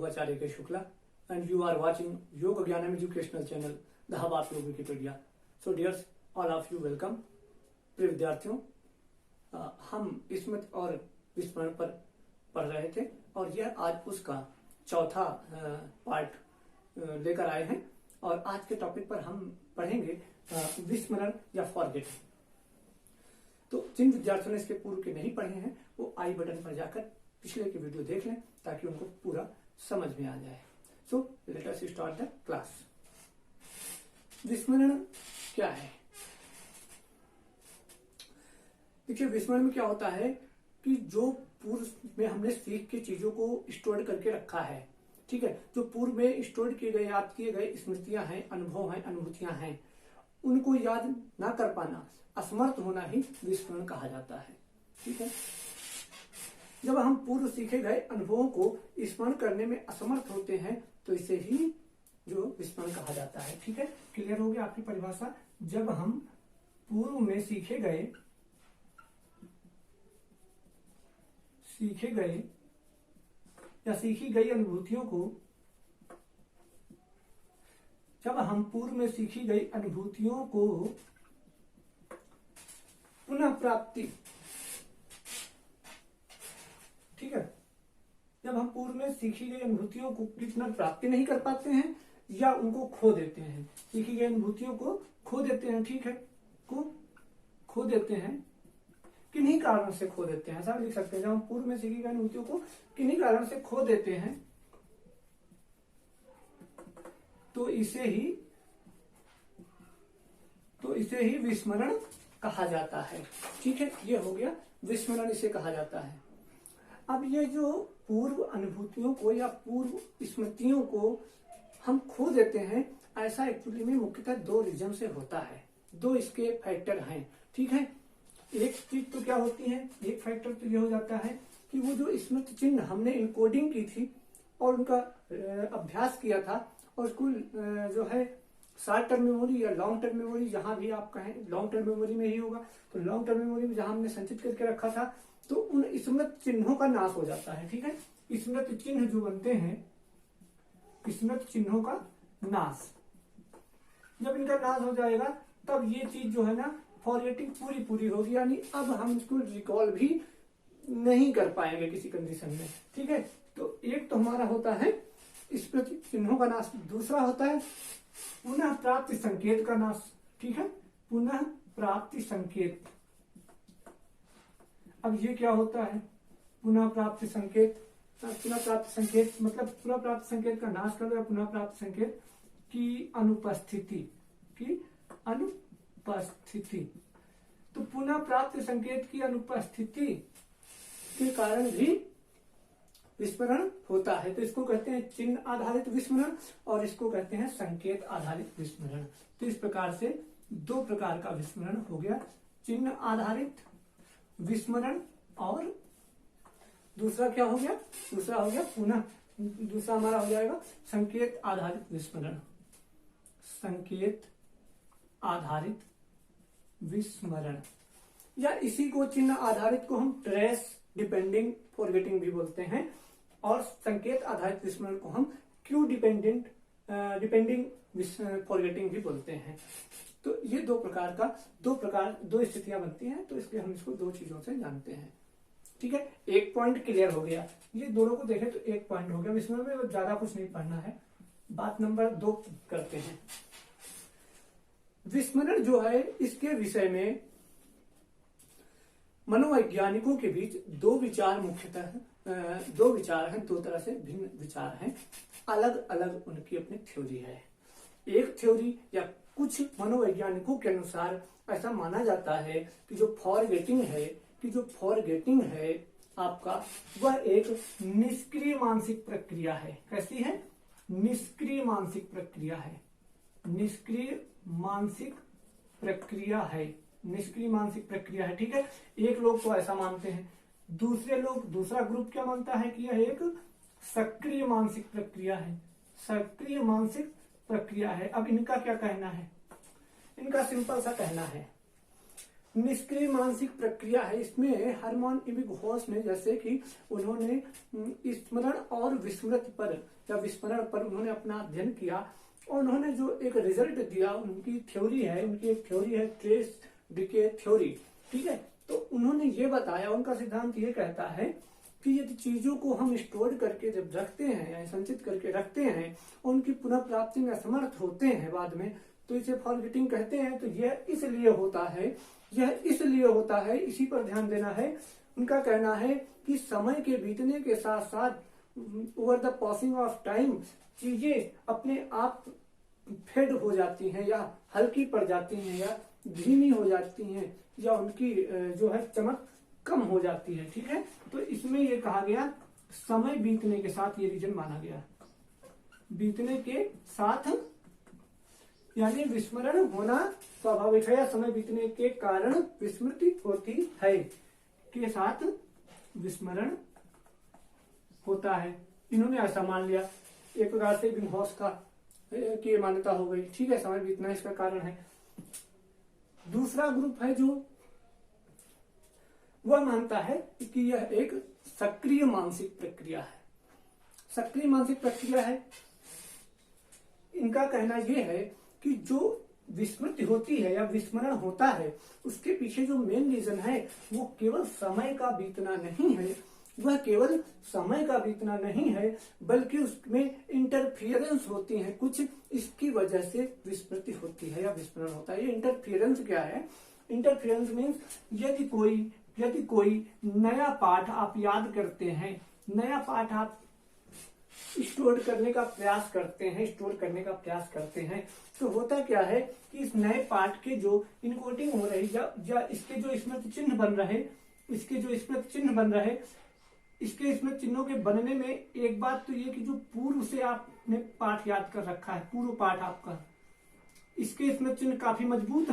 योगाचार्य के Shukla and you are watching Yoga Gyanam educational channel the hub of yoga Wikipedia. So dears, all of you welcome. प्रिय विद्यार्थियों, हम स्मृति और विस्मरण पर पढ़ रहे थे और यह आज उसका चौथा पार्ट लेकर आए हैं और आज के टॉपिक पर हम पढ़ेंगे विस्मरण या फॉरगेटिंग। तो जिन विद्यार्थियों ने इसके पूर्व के नहीं पढ़े हैं वो आई बटन पर जाकर पिछले की वीडियो देख लें ताकि उनको पूरा समझ में आ जाए। So let us start the class. विस्मरण क्या है? देखिए, विस्मरण में क्या होता है कि जो पूर्व में हमने सीख के चीजों को स्टोर करके रखा है, ठीक है, जो पूर्व में स्टोर किए गए याद किए गए स्मृतियां हैं, अनुभव हैं, अनुभूतियां हैं, उनको याद ना कर पाना, असमर्थ होना ही विस्मरण कहा जाता है। ठीक है, जब हम पूर्व सीखे गए अनुभवों को स्मरण करने में असमर्थ होते हैं तो इसे ही जो विस्मरण कहा जाता है। ठीक है, क्लियर हो गया आपकी परिभाषा? जब हम पूर्व में सीखे गए या सीखी गई अनुभूतियों को, जब हम पूर्व में सीखी गई अनुभूतियों को पुनः प्राप्ति, ठीक है, जब हम पूर्व में सीखी गई अनुभूतियों को पुनः प्राप्ति नहीं कर पाते हैं या उनको खो देते हैं, सीखी गई अनुभूतियों को खो देते हैं, ठीक है, खो देते हैं, किन्हीं कारण से खो देते हैं, ऐसा लिख सकते हैं। जब हम पूर्व में सीखी गई अनुभूतियों को किन्हीं कारण से खो देते हैं तो इसे ही विस्मरण कहा जाता है। ठीक है, ये हो गया विस्मरण, इसे कहा जाता है। अब ये जो पूर्व अनुभूतियों को या पूर्व स्मृतियों को हम खो देते हैं, ऐसा एक्चुअली में मुख्यतः दो रीजन से होता है, दो इसके फैक्टर हैं। ठीक है, एक चीज तो क्या होती है, एक फैक्टर तो ये हो जाता है कि वो जो स्मृति चिन्ह हमने इनकोडिंग की थी और उनका अभ्यास किया था और उसको जो है शॉर्ट टर्म मेमोरी या लॉन्ग टर्म मेमोरी, जहां भी आप कहें, लॉन्ग टर्म मेमोरी में ही होगा, तो लॉन्ग टर्म मेमोरी में जहां हमने संचित करके रखा था तो उन स्मृति चिन्हों का नाश हो जाता है। ठीक है, स्मृति चिन्ह जो बनते हैं, स्मृति चिन्हों का नाश, जब इनका नाश हो जाएगा तब ये चीज जो है ना फॉरगेटिंग पूरी होगी, यानी अब हम इसको रिकॉल भी नहीं कर पाएंगे किसी कंडीशन में। ठीक है, तो एक तो हमारा होता है स्मृति चिन्हों का नाश, दूसरा होता है पुनः प्राप्ति संकेत का नाश। ठीक है, पुनः प्राप्ति संकेत। अब ये क्या होता है पुनः प्राप्ति संकेत? पुनः प्राप्ति संकेत मतलब पुनः प्राप्ति संकेत का नाश कर दो या पुनः प्राप्ति संकेत की अनुपस्थिति, तो पुनः प्राप्ति संकेत की अनुपस्थिति के कारण भी विस्मरण होता है। तो इसको कहते हैं चिन्ह आधारित विस्मरण और इसको कहते हैं संकेत आधारित विस्मरण। तो इस प्रकार से दो प्रकार का विस्मरण हो गया, चिन्ह आधारित विस्मरण और दूसरा क्या हो गया? दूसरा हो गया पुनः, दूसरा हमारा हो जाएगा संकेत आधारित विस्मरण। संकेत आधारित विस्मरण या इसी को चिन्ह आधारित को हम ट्रेस डिपेंडिंग फॉरगेटिंग भी बोलते हैं और संकेत आधारित विस्मरण को हम क्यू डिपेंडिंग फॉरगेटिंग भी बोलते हैं। तो ये दो स्थितियां बनती हैं, तो इसलिए हम इसको दो चीजों से जानते हैं। ठीक है, एक पॉइंट क्लियर हो गया, ये दोनों को देखें तो एक पॉइंट हो गया। विस्मरण में ज्यादा कुछ नहीं पढ़ना है। बात नंबर 2 करते हैं। विस्मरण जो है, इसके विषय में मनोवैज्ञानिकों के बीच दो विचार हैं, दो तरह से भिन्न विचार हैं, अलग अलग उनकी अपनी थ्योरी है। एक थ्योरी या कुछ मनोवैज्ञानिकों के अनुसार ऐसा माना जाता है कि जो फॉरगेटिंग है आपका, वह एक निष्क्रिय मानसिक प्रक्रिया है। कैसी है? निष्क्रिय मानसिक प्रक्रिया है। निष्क्रिय मानसिक प्रक्रिया है। ठीक है, एक लोग तो ऐसा मानते हैं, दूसरा ग्रुप क्या मानता है कि यह एक सक्रिय मानसिक प्रक्रिया है। सक्रिय मानसिक प्रक्रिया है। अब इनका क्या कहना है? इनका सिंपल सा कहना है निष्क्रिय मानसिक प्रक्रिया है। इसमें हरमन इबिंगहॉस ने, जैसे कि उन्होंने स्मरण और विस्मृति पर या विस्मरण पर उन्होंने अपना अध्ययन किया और उन्होंने जो एक रिजल्ट दिया, उनकी थ्योरी है, उनकी एक थ्योरी है ट्रेस डिके थ्योरी, ठीक है। तो उन्होंने ये बताया, उनका सिद्धांत ये कहता है कि यदि चीजों को हम स्टोर करके जब रखते हैं या संचित करके रखते हैं और उनकी पुनः प्राप्ति में असमर्थ होते हैं बाद में, तो इसे फॉरगेटिंग कहते हैं। तो यह इसलिए होता है, इसी पर ध्यान देना है। उनका कहना है कि समय के बीतने के साथ साथ over the passing of time चीजें अपने आप फेड हो जाती हैं या हल्की पड़ जाती हैं या धीमी हो जाती हैं या उनकी जो है चमक कम हो जाती है, ठीक है। तो इसमें ये कहा गया समय बीतने के साथ, ये रीजन माना गया, बीतने के साथ यानी विस्मरण होना स्वाभाविक है या समय बीतने के कारण विस्मृति होती है, के साथ विस्मरण होता है। इन्होंने ऐसा मान लिया, एक प्रकार से इबिंगहॉस का की मान्यता हो गई, ठीक है, समय बीतना इसका कारण है। दूसरा ग्रुप है जो वह मानता है कि यह एक सक्रिय मानसिक प्रक्रिया है। सक्रिय मानसिक प्रक्रिया है, इनका कहना यह है कि जो विस्मृति होती है या विस्मरण होता है, उसके पीछे जो मेन रीजन है वो केवल समय का बीतना नहीं है, वह केवल समय का बीतना नहीं है, बल्कि उसमें इंटरफियरेंस होती है कुछ, इसकी वजह से विस्मृति होती है या विस्मरण होता है। ये इंटरफियरेंस क्या है? इंटरफियरेंस मीन्स यदि कोई नया पाठ आप याद करते हैं, नया पाठ आप स्टोर करने का प्रयास करते हैं, तो होता क्या है कि इस नए पाठ के जो इनकोडिंग हो रही या इसके जो स्मृति चिन्ह बन रहे, इसके स्मृति चिन्हों के बनने में एक बात तो ये कि जो पूर्व से आपने पाठ याद कर रखा है, पूर्व पाठ आपका, इसके स्मृति चिन्ह काफी मजबूत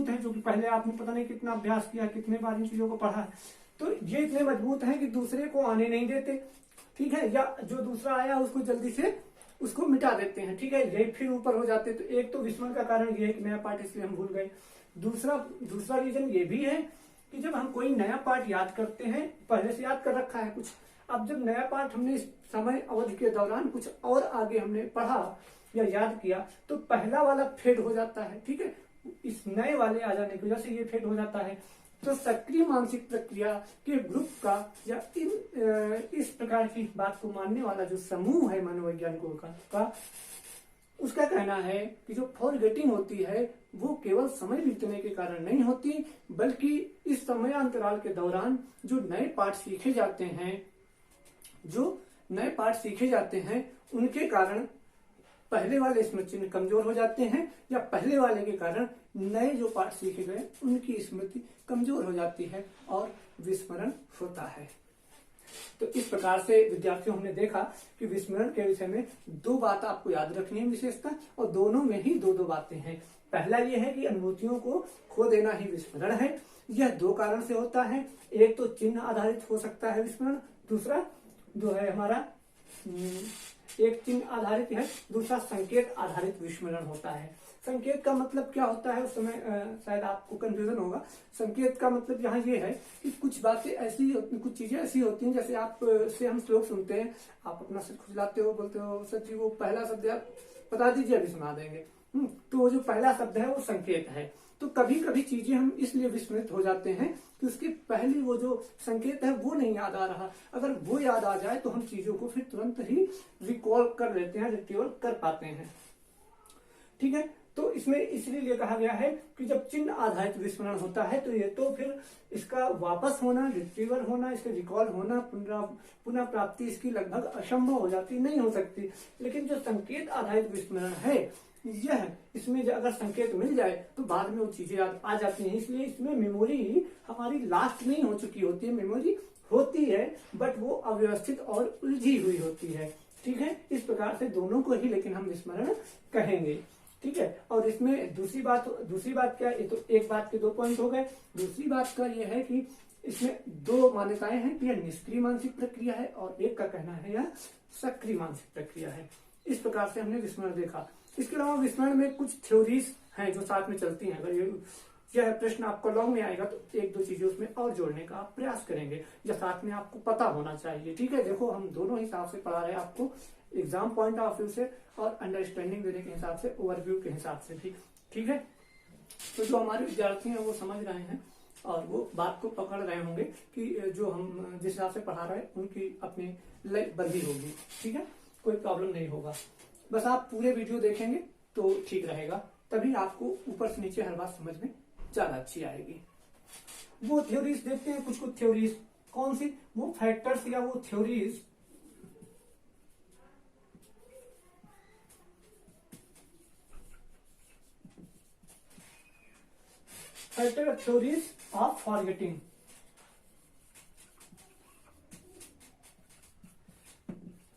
है, जो कि पहले आपने पता नहीं कितना अभ्यास किया, कितने बार इन चीजों को पढ़ा है, तो ये इतने मजबूत हैं कि दूसरे को आने नहीं देते, ठीक है, या जो दूसरा आया उसको जल्दी से उसको मिटा देते हैं, ठीक है, यही फिर ऊपर हो जाते। तो एक तो विस्मरण का कारण ये है कि नया पाठ इसलिए हम भूल गए। दूसरा रीजन ये भी है कि जब हम कोई नया पाठ याद करते हैं, पहले से याद कर रखा है कुछ, अब जब नया पाठ हमने इस समय अवधि के दौरान कुछ और आगे हमने पढ़ा या याद किया, तो पहला वाला फेड हो जाता है, ठीक है, इस नए वाले आ जाने की वजह से ये फेड हो जाता है। तो सक्रिय मानसिक प्रक्रिया के ग्रुप का या इस प्रकार की बात को मानने वाला जो समूह है मनोवैज्ञानिकों का उसका कहना है कि जो फॉरगेटिंग होती है वो केवल समय बीतने के कारण नहीं होती, बल्कि इस समयांतराल के दौरान जो नए पाठ सीखे जाते हैं उनके कारण पहले वाले स्मृति चिन्ह कमजोर हो जाते हैं, या पहले वाले के कारण नए जो पाठ सीखे गए उनकी स्मृति कमजोर हो जाती है और विस्मरण होता है। तो इस प्रकार से विद्यार्थियों हमने देखा कि विस्मरण के विषय में दो बात आपको याद रखनी है विशेषता, और दोनों में ही दो बातें हैं। पहला यह है कि अनुभूतियों को खो देना ही विस्मरण है। यह दो कारण से होता है, एक तो चिन्ह आधारित हो सकता है विस्मरण, दूसरा जो है हमारा एक चिन्ह आधारित है, दूसरा संकेत आधारित विस्मरण होता है। संकेत का मतलब क्या होता है, उस समय शायद आपको कंफ्यूजन होगा। संकेत का मतलब यहाँ ये है कि कुछ बातें ऐसी, कुछ चीजें ऐसी होती हैं, जैसे आप से हम श्लोक सुनते हैं, आप अपना सिर खुजलाते हो, बोलते हो सर जी वो पहला शब्द आप बता दीजिए, अभी सुना देंगे। तो वो जो पहला शब्द है वो संकेत है। तो कभी कभी चीजें हम इसलिए विस्मृत हो जाते हैं कि उसकी पहली वो जो संकेत है वो नहीं याद आ रहा। अगर वो याद आ जाए तो हम चीजों को फिर तुरंत ही रिकॉल कर लेते हैं, रिट्रीवल कर पाते हैं, ठीक है। तो इसमें इसलिए कहा गया है कि जब चिन्ह आधारित विस्मरण होता है तो ये तो फिर इसका वापस होना, रिट्रीवल होना, इसका रिकॉल होना, पुनः प्राप्ति इसकी लगभग असंभव हो जाती, नहीं हो सकती। लेकिन जो संकेत आधारित विस्मरण है, यह इसमें अगर संकेत मिल जाए तो बाद में वो चीजें आ जाती हैं। इसलिए इसमें मेमोरी हमारी लास्ट नहीं हो चुकी होती है, मेमोरी होती है बट वो अव्यवस्थित और उलझी हुई होती है, ठीक है। इस प्रकार से दोनों को ही लेकिन हम विस्मरण कहेंगे, ठीक है। और इसमें दूसरी बात क्या है, तो एक बात के दो पॉइंट हो गए। दूसरी बात का यह है कि इसमें दो मान्यताएं हैं कि यह निष्क्रिय मानसिक प्रक्रिया है और एक का कहना है यह सक्रिय मानसिक प्रक्रिया है। इस प्रकार से हमने विस्मरण देखा। इसके अलावा विस्मरण में कुछ थ्योरीज हैं जो साथ में चलती हैं। अगर ये यह प्रश्न आपको लॉन्ग में आएगा तो एक दो चीजें उसमें और जोड़ने का आप प्रयास करेंगे, या साथ में आपको पता होना चाहिए। ठीक है, देखो हम दोनों हिसाब से पढ़ा रहे हैं आपको, एग्जाम पॉइंट ऑफ व्यू से और अंडरस्टैंडिंग देने के हिसाब से, ओवरव्यू के हिसाब से। ठीक है, तो जो हमारे विद्यार्थी हैं वो समझ रहे हैं और वो बात को पकड़ रहे होंगे कि जो हम जिस हिसाब से पढ़ा रहे हैं उनकी अपनी लय बंदी होगी। ठीक है, कोई प्रॉब्लम नहीं होगा, बस आप पूरे वीडियो देखेंगे तो ठीक रहेगा, तभी आपको ऊपर से नीचे हर बात समझ में ज्यादा अच्छी आएगी। वो थ्योरीज देखते हैं, कुछ कुछ थ्योरीज, कौन सी, वो फैक्टर्स या वो theories factor theories of forgetting.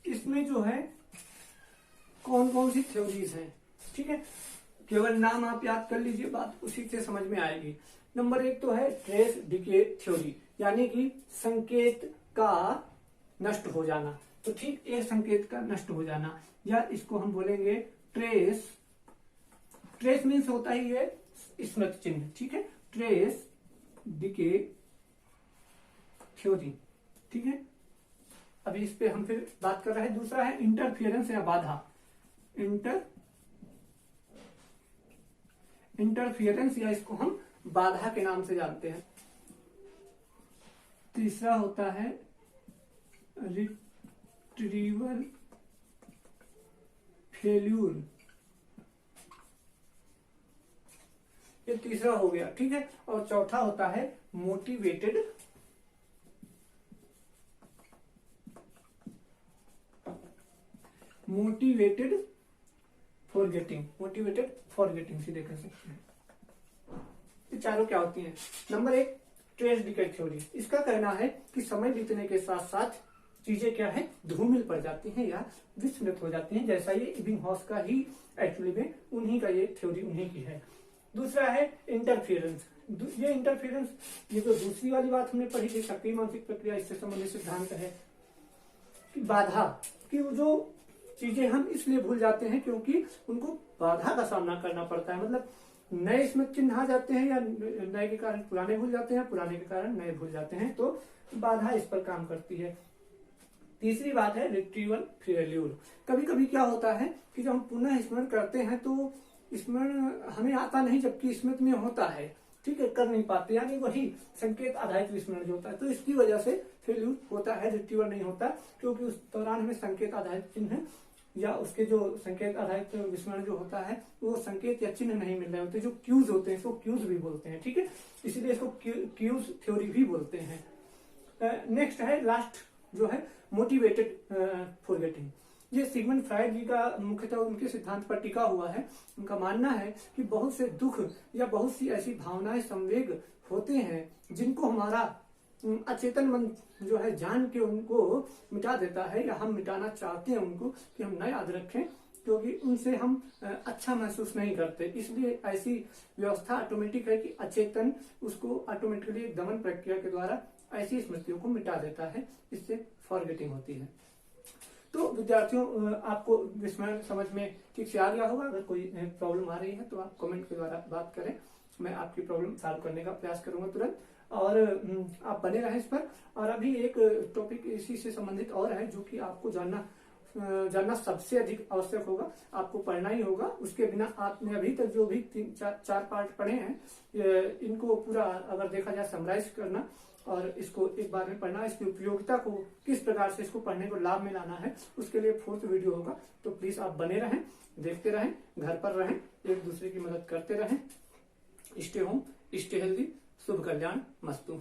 इसमें जो है कौन कौन सी थ्योरीज हैं, ठीक है, केवल नाम आप याद कर लीजिए, बात उसी से समझ में आएगी। नंबर 1 तो है ट्रेस डिके थ्योरी, यानी कि संकेत का नष्ट हो जाना। तो ठीक, एक संकेत का नष्ट हो जाना, या इसको हम बोलेंगे ट्रेस। ट्रेस मीन्स होता ही है स्मृति चिन्ह। ठीक है, ट्रेस डिके थ्योरी। ठीक है, अभी इस पे हम फिर बात कर रहे हैं। दूसरा है इंटरफियरेंस या बाधा, इंटरफियरेंस या इसको हम बाधा के नाम से जानते हैं। तीसरा होता है रिट्रीवल फेल्यूर, ये तीसरा हो गया। ठीक है, और चौथा होता है मोटिवेटेड फॉरगेटिंग सीधे कह सकते हैं। ये चारों क्या होती हैं? नंबर 1 ट्रेस डिके थ्योरी, इसका कहना है कि समय बीतने के साथ साथ चीजें क्या है, धूमिल पड़ जाती हैं या विस्मृत हो जाती हैं, जैसा ये इबिंगहॉस का ही एक्चुअली में उन्हीं का ये थ्योरी उन्हीं की है। दूसरा है इंटरफियरेंस। ये इंटरफियरेंस, ये जो दूसरी वाली बात हमने पढ़ी थी, सक्रिय मानसिक प्रक्रिया, इससे संबंधित सिद्धांत है कि बाधा, कि वो जो चीजें हम इसलिए भूल जाते हैं क्योंकि उनको बाधा का सामना करना पड़ता है। मतलब नए स्मृति चिन्ह आ जाते हैं, या नए के कारण पुराने भूल जाते हैं, पुराने के कारण नए भूल जाते हैं, तो बाधा इस पर काम करती है। तीसरी बात है रिट्रीवल फेल्यूर। कभी कभी क्या होता है कि जब हम पुनः स्मरण करते हैं तो स्मरण हमें आता नहीं, जबकि स्मृति में होता है। ठीक है, कर नहीं पाते, यानी वही संकेत आधारित विस्मरण जो होता है, तो इसकी वजह से फेल्यूर होता है, रिट्रीवल नहीं होता, क्योंकि उस दौरान हमें संकेत आधारित चिन्ह या उसके जो संकेत आधारित विस्मरण जो होता है वो संकेत या चिन्ह नहीं मिल रहे होते, जो क्यूज होते हैं, इसको क्यूज भी बोलते हैं। ठीक है, इसीलिए इसको क्यूज थ्योरी भी बोलते हैं। नेक्स्ट है लास्ट जो है मोटिवेटेड फॉरगेटिंग। ये सिगमंड फ्राइड जी का मुख्यतः उनके सिद्धांत पर टिका हुआ है। उनका मानना है कि बहुत से दुख या बहुत सी ऐसी भावनाएं, संवेग होते हैं जिनको हमारा अचेतन मन जो है जान के उनको मिटा देता है, या हम मिटाना चाहते हैं उनको कि हम न याद रखें, क्योंकि उनसे हम अच्छा महसूस नहीं करते। इसलिए ऐसी व्यवस्था ऑटोमेटिक है कि अचेतन उसको ऑटोमेटिकली दमन प्रक्रिया के द्वारा ऐसी स्मृतियों को मिटा देता है, इससे फॉरगेटिंग होती है। तो विद्यार्थियों, आपको विस्मरण समझ में ठीक से आ गया होगा। अगर कोई प्रॉब्लम आ रही है तो आप कमेंट के द्वारा बात करें, मैं आपकी प्रॉब्लम सॉल्व करने का प्रयास करूंगा तुरंत, और आप बने रहें इस पर। और अभी एक टॉपिक इसी से संबंधित और है जो कि आपको जानना सबसे अधिक आवश्यक होगा, आपको पढ़ना ही होगा। उसके बिना आपने अभी तक जो भी 3-4 पार्ट पढ़े हैं, इनको पूरा अगर देखा जाए समराइज करना और इसको एक बार में पढ़ना, इसकी उपयोगिता को किस प्रकार से इसको पढ़ने को लाभ में लाना है, उसके लिए 4th वीडियो होगा। तो प्लीज आप बने रहें, देखते रहें, घर पर रहें, एक दूसरे की मदद करते रहें। स्टे होम, स्टे हेल्दी, शुभ कल्याण मस्तु।